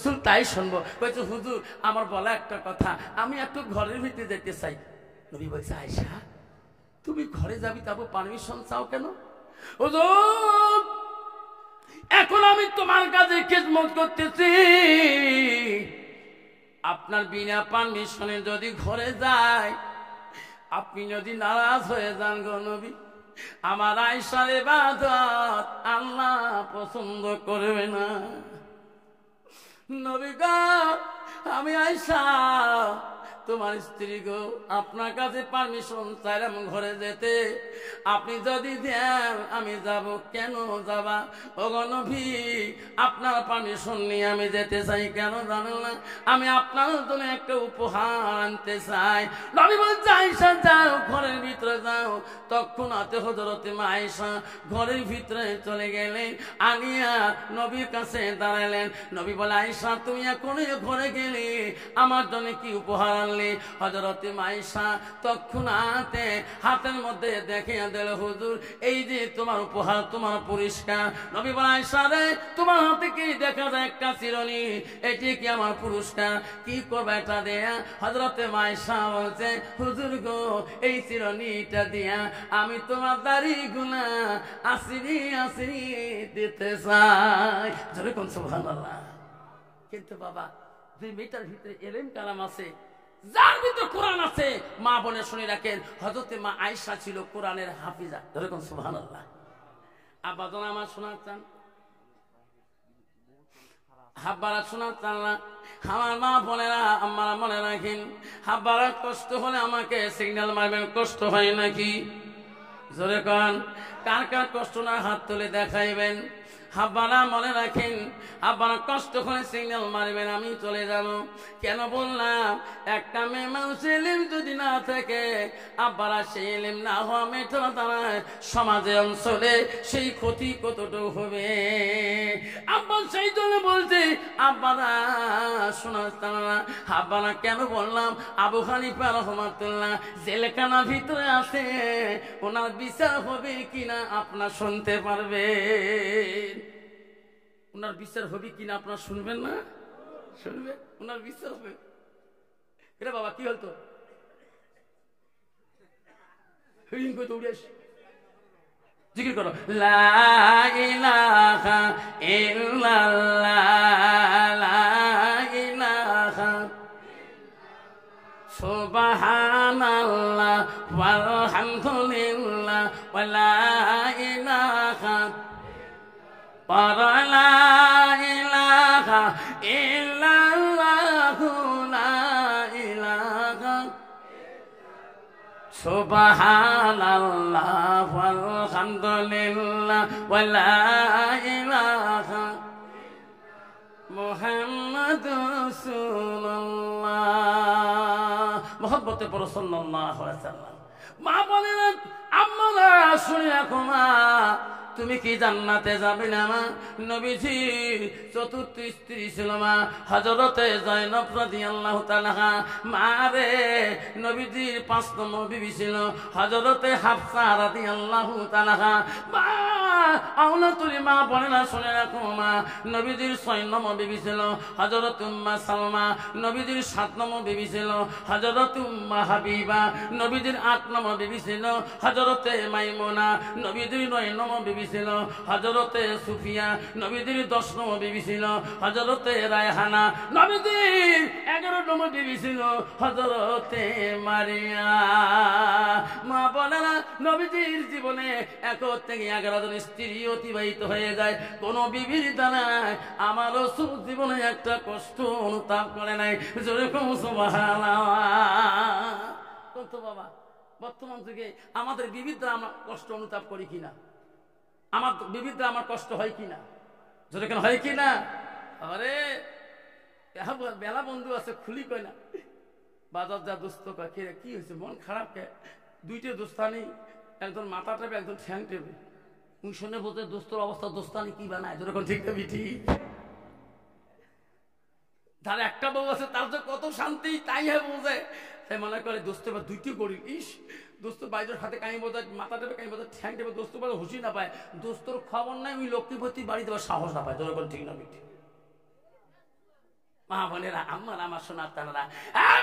রসুল তাই শুনবো। বলছে হুজুর আমার বলা একটা কথা, আমি একটু ঘরের ভিতরে যেতে চাই। নবী বলছে আয়েশা তুমি ঘরে যাবি তাবো পারমিশন চাও কেন? হুজুর এখন আমি তোমার কাছে খিদমত করতেছি, আপনার বিনা পারমিশনে যদি ঘরে যায়, আপনি যদি নারাজ হয়ে যান গো নবী, আমার আয়েশার ইবাদত আল্লাহ পছন্দ করবে না। নবী গো আমি আয়েশা তোমার স্ত্রী গো, আপনার কাছে পারমিশন চাইলাম ঘরে যেতে, আপনি যদি দেন আমি যাব। কেন যাবা? ওগো নবী আপনার পারমিশন নিয়ে আমি যেতে চাই। কেন জানেন না? আমি আপনার জন্য একটা উপহার আনতে চাই। নবী বলছে আয়েশা যাও ঘরের ভিতরে যাও। তৎক্ষণাৎ হযরতে মা আয়েশা ঘরের ভিতরে চলে গেলেন, আনিয়া নবীর কাছে দাঁড়ালেন। নবী বলে আয়েশা তুমি এখনই ঘরে গেলে, আমার জন্য কি উপহার আনলে? হযরতে মা আয়েশা তৎক্ষণাৎ হাতের মধ্যে দেখে দিল, হুজুর এই যে তোমার উপহার, তোমার পুরস্কার। নবী বলে আয়েশা রে তোমার হাতে কি দেখা যায়? একটা চিরুনি, এটি কি আমার পুরস্কার? কি করবে এটা দেয়া? হযরতে মা আয়েশা বলছে হুজুর গো এই চিরুনিটা দিয়া আমি তোমার দাড়ি গুনা আসিনি আসিনি দিতে চাই। জোরে কোন সুবহানাল্লাহ। কিন্তু বাবা যে মেয়েটার ভিতরে এলেম কালাম আছে, যার ভিতরে কোরআন আছে, মা বোনের শুনে রাখেন হযরতে মা আয়েশা ছিল কোরআনের হাফিজা। জোরে কোন সুবহানাল্লাহ। আব্বা জান আমার শোনা চান, হাব্বারা শোনা চান না, আমার মা বোনেরা আমার মনে রাখেন, হাব্বারা কষ্ট হলে আমাকে সিগন্যাল মারবেন, কষ্ট হয় নাকি? জোরে কান, কার কার কষ্ট না হাত তুলে দেখাইবেন। হাব্বারা মনে রাখেন, আব্বারা কষ্ট করে সিগন্যাল মারবেন, আমি চলে যাব। কেন বললাম? একটা মেয়ে মানুষের ইলম যদি না থাকে, আব্বারা সেই ইলম না হওয়া মেয়েটা দ্বারা সমাজে অঞ্চলে সেই ক্ষতি কতটুকু হবে। আব্বা সেই জন্য বলছে আব্বারা শোনা তারা। আব্বারা কেন বললাম? আবু হানিফা রাহমাতুল্লাহ জেলখানা ভিতরে আছে, ওনার বিচার হবে কিনা আপনার শুনতে পারবেন। ওনার বিচার হবে কিনা আপনার শুনবেন না? শুনবেন, ওনার বিচার হবে। এটা বাবা কি হতো? জিকির করো লা ইলাহা ইল্লাল্লাহ, লা ইলাহা সুবহানাল্লাহ ওয়ালহামদুলিল্লাহ ওয়া লা ইলাহা লা ইলাহা ইল্লাল্লাহু লা ইলাহা সুবহানাল্লাহ ওয়ালহামদুলিল্লাহ ওয়া লা ইলাহা মুহাম্মাদুর রাসূলুল্লাহ। মুহাব্বতে পড়ো সাল্লাল্লাহু আলাইহি ওয়াসাল্লাম। মা বলেন আম্মা শুনে রাখো মা, তুমি কি জান্নাতে যাবে না মা? নবীজি চতুর্থ স্ত্রী ছিল মা হযরতে যায়েনব রাদিয়াল্লাহু তাআলা। মা রে নবীজির ৫ নম্বর বিবি ছিল হযরতে হাফসা রাদিয়াল্লাহু তাআলা। মা আওলাতুল মা বলে না শুনে রাখো মা, নবীজির ৬ নম্বর বিবি ছিল হযরত উম্মে সালমা। নবীজির ৭ নম্বর বিবি ছিল হযরত উম্মে হাবিবা। নবীজির ৮ নম্বর বিবি ছিল হযরতে মাইমুনা। নবীজির ৯ নম্বর বিবি ছিল হযরতে সুফিয়া। নবীজির ১০ নম্বর বিবি ছিল হযরতে রায়হানা। নবীজির ১১ নম্বর বিবি ছিল হযরতে মারিয়া। মা বলে না নবীজির জীবনে ১ থেকে ১১ জন স্ত্রী অতিবাহিত হয়ে যায়, কোন বিবির দ্বারা আমার রাসূল জীবনে একটা কষ্ট অনুতাপ করে নাই। জোরে কোন সুবহানাল্লাহ। তো বাবা বর্তমান যুগে আমাদের বিবির দ্বারা আমরা কষ্ট অনুতাপ করি কিনা? আমার বিবির দ্বারা আমার কষ্ট হয় কিনা? যদি কেন হয় কিনা? আরে বেলা বন্ধু আছে খুলি কয় না, বাজার যা দোস্ত কয় কে কি হয়েছে মন খারাপ কে? 2টে দোস্তানি, একজন মাথা টেপে একজন ঠ্যাং টেপে। শুনে বলতে দোস্তর অবস্থা দোস্তানি কি বানায়? যেরকম ঠিক না বিঠি। যার একটা বউ আছে তার যে কত শান্তি তাই বোঝে। তাই মনে করে দোস্ত বা 2টি করি, ইস দোস্ত বাইরের হাতে কামি বোঝায়, মাথা টেপে কামি বোঝায়, ঠ্যাং টেপে, দোস্ত বাড়ি হুশি না পায়, দোস্তর খবর নাই, ওই লক্ষ্মীপতি বাড়ি দেওয়ার সাহস না পায়। যেরকম ঠিক না বিঠি। মা বোনেরা, আম্মারা, আমার সোনার তানারা,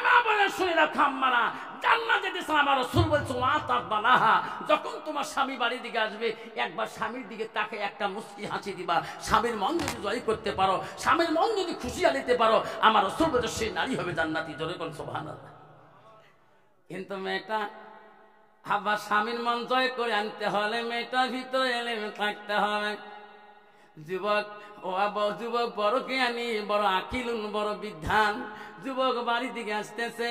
মা বোনের শুনে রাখো আম্মারা, জান্নাতে যেতে আমার রাসূল বলছে ওয়া তাবালাহা, যখন তোমার স্বামী বাড়ির দিকে আসবে একবার স্বামীর দিকে তাকে একটা মুস্কি হাসি দিবা। স্বামীর মন যদি জয় করতে পারো, স্বামীর মন যদি খুশিয়া নিতে পারো, আমার রাসূল বলছে সেই নারী হবে জান্নাতি। জোরে বল সুবহানাল্লাহ। কিন্তু মেয়েটা আবার স্বামীর মন জয় করে আনতে হলে মেয়েটার ভিতরে এলেম থাকতে হবে। যুবক যুবক বড় জ্ঞানী, বড় আকিলুন, বড় বিদ্বান যুবক বাড়ি দিকে আসতেছে,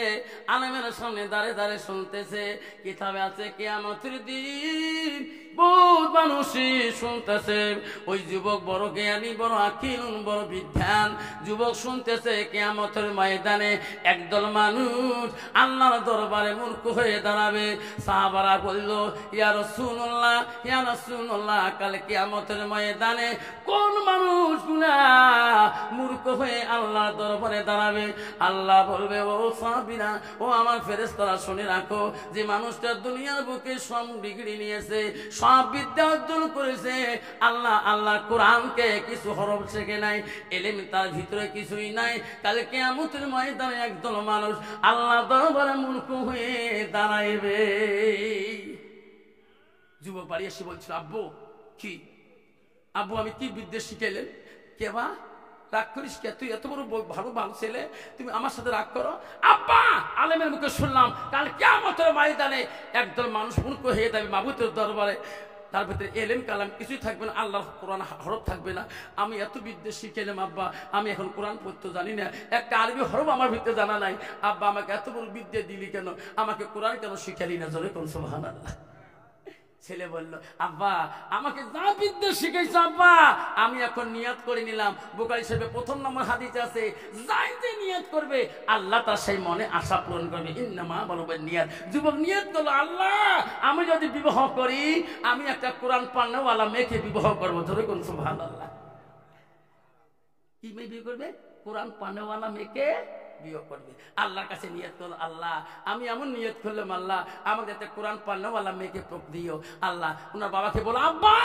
আলেমের সামনে দাঁড়ে দাঁড়ে শুনতেছে। কিতাবে আছে কিয়ামতের দিন বহুত মানুষই শুনতেছে। ওই যুবক বড় জ্ঞানী, বড় আকিলুন, বড় বিদ্বান যুবক শুনতেছে কিয়ামতের ময়দানে একদল মানুষ আল্লাহর দরবারে মূর্খ হয়ে দাঁড়াবে। সাহাবারা বলল ইয়া রাসূলুল্লাহ, ইয়া রাসূলুল্লাহ, কাল কিয়ামতের ময়দানে কোন মানুষগুলা মূর্খ হয়ে আল্লাহর দরবারে দাঁড়াবে? আল্লাহ বলবে ও সাহাবীরা, ও আমার ফেরেশতারা শুনে রাখো, যে মানুষটা দুনিয়ার বুকে সব ডিগ্রি নিয়েছে, সব বিদ্যা অর্জন করেছে, আল্লাহ কোরআনকে কিছু হরফ শেখে নাই, এলেম তার ভিতরে কিছুই নাই, কাল কিয়ামতের ময়দানে একদল মানুষ আল্লাহ দরবারে মূর্খ হয়ে দাঁড়াইবে। যুবক বাড়ি এসে বলছিল আব্বু, কি আব্বু আমি কি বিদ্যা শিখাইলেন? কেবা রাগ করিস কে? তুই এত বড় ভালো ভালো ছেলে, তুমি আমার সাথে রাগ করো? আব্বা আলেমের মুখে শুনলাম কাল কিয়ামতের ময়দানে একদল মানুষ মূর্খ হয়ে যাবে মাবুদের দরবারে, তার ভিতরে এলেম কালাম কিছুই থাকবে না, আল্লাহর কোরআন হরফ থাকবে না। আমি এত বিদ্যা শিখাইলাম আব্বা, আমি এখন কোরআন পড়তে জানি না, একটা আরবি হরফ আমার ভিতরে জানা নাই। আব্বা আমাকে এত বড় বিদ্যা দিলি কেন? আমাকে কোরআন কেন শিখালি না? জোরে কোন সুবহানাল্লাহ। ছেলে বলল আব্বা আমাকে যা বিদ্যা শিখাইছো আব্বা, আমি এখন নিয়ত করে নিলাম। বুখারী শরীফে 1 নম্বর হাদিস আছে, যাই যে নিয়ত করবে আল্লাহ তার সেই মনে আশা পূরণ করবে। ইন্নামা বলবেন নিয়ত। যুবক নিয়ত করলো আল্লাহ আমি যদি বিবাহ করি, আমি একটা কোরআন পান্নাওয়ালা মেয়েকে বিবাহ করবো। ধরে কোন সুবহানাল্লাহ। কি মেয়ে বিয়ে করবে? কোরআন পান্নাওয়ালা মেয়েকে বিয়ে করবে। আল্লাহর কাছে নিয়ত করলো আল্লাহ আমি এমন নিয়ত করলাম, আল্লাহ আমাকে একটা কোরআন পান্নাওয়ালা মেয়েকে দিও। আল্লাহ ওনার বাবাকে বলো আব্বা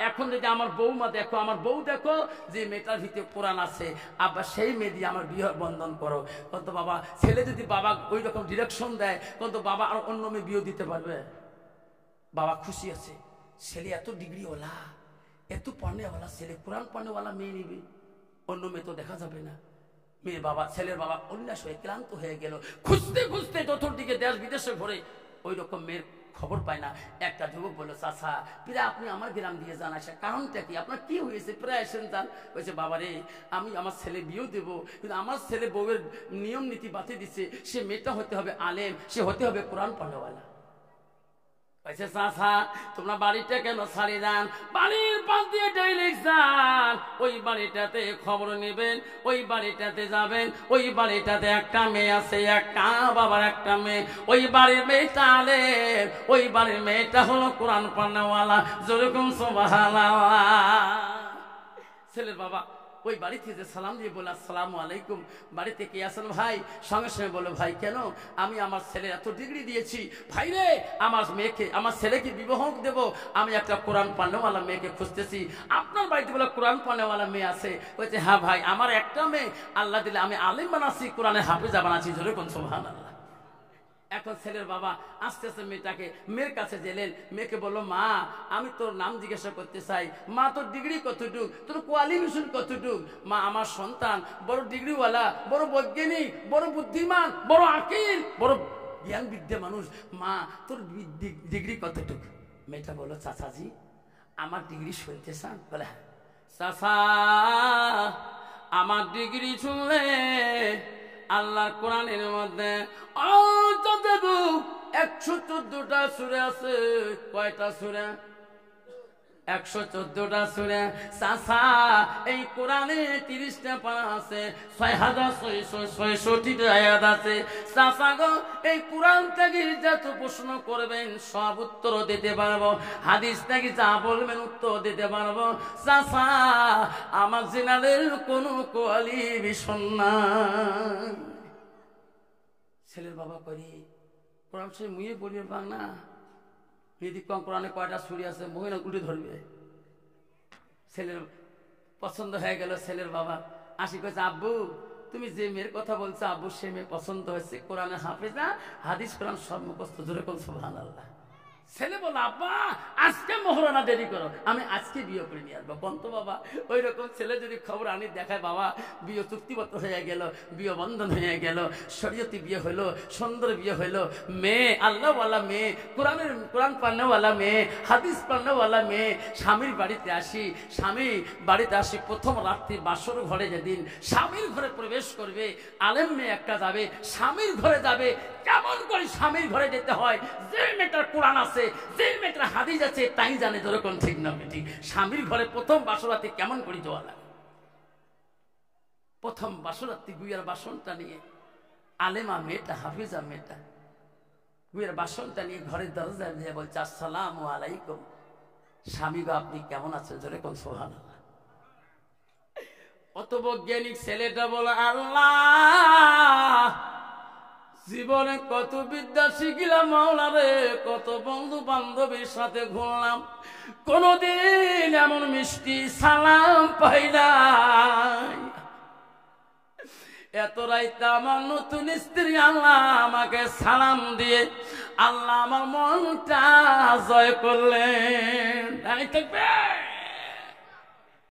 এখন যদি আমার বৌমা দেখো, আমার বউ দেখো যে মেয়েটার ভিতরে কোরআন আছে, আব্বা সেই মেয়ে দিয়ে আমার বিয়ে বন্ধন করো। কত বাবা ছেলে যদি বাবা ওই রকম ডিরেকশন দেয়, কত বাবা আর অন্য মেয়ে বিয়ে দিতে পারবে? বাবা খুশি আছে, ছেলে এত ডিগ্রিওয়ালা, এত পান্নেওয়ালা ছেলে, কোরআন পান্নেওয়ালা মেয়ে নিবে, অন্য মেয়ে তো দেখা যাবে না। মেয়ের বাবা, ছেলের বাবা উল্লাস হয়ে ক্লান্ত হয়ে গেল, খুঁজতে খুঁজতে চতুর্দিকে দেশ বিদেশে ঘুরে ওই রকম মেয়ের খবর পায় না। একটা যুবক বললো চাচা প্রায় আপনি আমার গ্রাম দিয়ে যান, আসা কারণটা কি? আপনার কি হয়েছে? প্রায় এসেন যান। বলছে বাবা রে আমি আমার ছেলে বিয়েও দেবো, কিন্তু আমার ছেলে বউয়ের নিয়ম নীতি বাতিল দিচ্ছে, সে মেয়েটা হতে হবে আলেম, সে হতে হবে কোরআন পড়নেওয়ালা। চাচা তোমরা বাড়িটা কেন ছাড়ি যান? বাড়ির পাশ দিয়ে ডেইলি যান, ওই বাড়িটাতে খবর নেবেন, ওই বাড়িটাতে যাবেন, ওই বাড়িটাতে একটা মেয়ে আছে, একটা বাবার একটা মেয়ে, ওই বাড়ির মেয়েটা আলেম, ওই বাড়ির মেয়েটা হলো কোরআন পড়নেওয়ালা। যেরকম সুবহানাল্লাহ। ছেলের বাবা ওই বাড়ি থেকে সালাম দিয়ে বলে আসসালামু আলাইকুম, বাড়িতে কে আছেন ভাই? সঙ্গে সঙ্গে বলে ভাই কেন? আমি আমার ছেলের এত ডিগ্রি দিয়েছি ভাই রে, আমার মেয়েকে আমার ছেলেকে বিবাহ দেব, আমি একটা কোরআন পড়নেওয়ালা মেয়েকে খুঁজতেছি, আপনার বাড়িতে বলে কোরআন পড়নেওয়ালা মেয়ে আছে? বলছে হ্যাঁ ভাই আমার একটা মেয়ে আল্লাহ দিলে আমি আলেম বানাচ্ছি, কোরআনের হাফেজা বানাচ্ছি। জোরে কোন সুবহানাল্লাহ। এখন ছেলের বাবা আস্তে আস্তে মেয়েটাকে মেয়ের কাছে গেলেন, মেয়েকে বললো মা আমি তোর নাম জিজ্ঞাসা করতে চাই, মা তোর ডিগ্রি কতটুক, তোর কোয়ালিফিকেশন কতটুক? মা আমার সন্তান বড় ডিগ্রিওয়ালা, বড় বৈজ্ঞানিক, বড় বুদ্ধিমান, বড় আকিল, বড় জ্ঞান বিদ্যা মানুষ, মা তোর ডিগ্রি কতটুক? মেয়েটা বললো চাচাজি আমার ডিগ্রি শুনতে চান? বলে হ্যাঁ। চাচা আমার ডিগ্রি শুনলে আল্লাহর কোরআনের মধ্যে 114টা সূরা আছে। কয়টা সূরা? 114টা সূরা। চাচা এই কোরআনে 30টা পারা আছে, 6666টা আয়াত আছে। চাচা গো এই কোরআন থেকে যত প্রশ্ন করবেন সব উত্তর দিতে পারবো, হাদিস থেকে যা বলবেন উত্তর দিতে পারবো। চাচা আমার জেনারেল কোনো কোয়ালিফিকেশন নাই। ছেলের বাবা করি কোরআন সে মুয়ে পড়িয়ে পাং না, যদি কম কোরআনে কয়টা ছুরি আছে মহিলা উঠে ধরবে। ছেলের পছন্দ হয়ে গেল, ছেলের বাবা আসি কইছে আব্বু তুমি যে মেয়ের কথা বলছো আব্বু সে মেয়ে পছন্দ হয়েছে, কোরআনে হাফেজা, হাদিস কোরআন সব মুখস্থ, জোরে কোন সুবহানাল্লাহ। ছেলে বলো আব্বা আজকে মোহরানা দেরি করো, আমি আজকে বিয়ে করে নিয়ে আসবো। বন্ত বাবা ওই রকম ছেলে যদি খবর আনি দেখায় বাবা বিয়ে চুক্তিবদ্ধ হয়ে গেল, বিয়ে বন্ধন হয়ে গেল, শরীয়তি বিয়ে হলো, সুন্দর বিয়ে হলো, মেয়ে আল্লাহওয়ালা মেয়ে, কোরআন পান্নাওয়ালা মেয়ে, হাদিস পান্নাওয়ালা মেয়ে, স্বামীর বাড়িতে আসি, স্বামী বাড়িতে আসি, প্রথম রাত্রি বাসর ঘরে যেদিন স্বামীর ঘরে প্রবেশ করবে, আলেম মেয়ে একটা যাবে স্বামীর ঘরে যাবে, কেমন করে স্বামীর ঘরে যেতে হয়, যে মেয়েটার কোরআন আছে, যে মেয়েটার হাদিস আছে তাই জানে, যেরকম ঠিক না বেটি। স্বামীর ঘরে প্রথম বাসরাতে কেমন করে যাওয়া লাগে, প্রথম বাসরাতে গুইয়ার বাসনটা নিয়ে আলেমা মেয়েটা, হাফিজা মেয়েটা গুইয়ার বাসনটা নিয়ে ঘরের দরজা দিয়ে বলছে আসসালামু আলাইকুম, স্বামী গো আপনি কেমন আছেন, যেরকম সুবহানাল্লাহ। অত বৈজ্ঞানিক ছেলেটা বলে আল্লাহ জীবনে কত বিদ্যা শিখিলাম মাওলা রে, কত বন্ধু বান্ধবীর সাথে ঘুরলাম, কোনদিন এমন মিষ্টি সালাম পাই নাই। এত রাইতে আমার নতুন স্ত্রী আল্লাহ আমাকে সালাম দিয়ে আল্লাহ আমার মনটা জয় করলেন।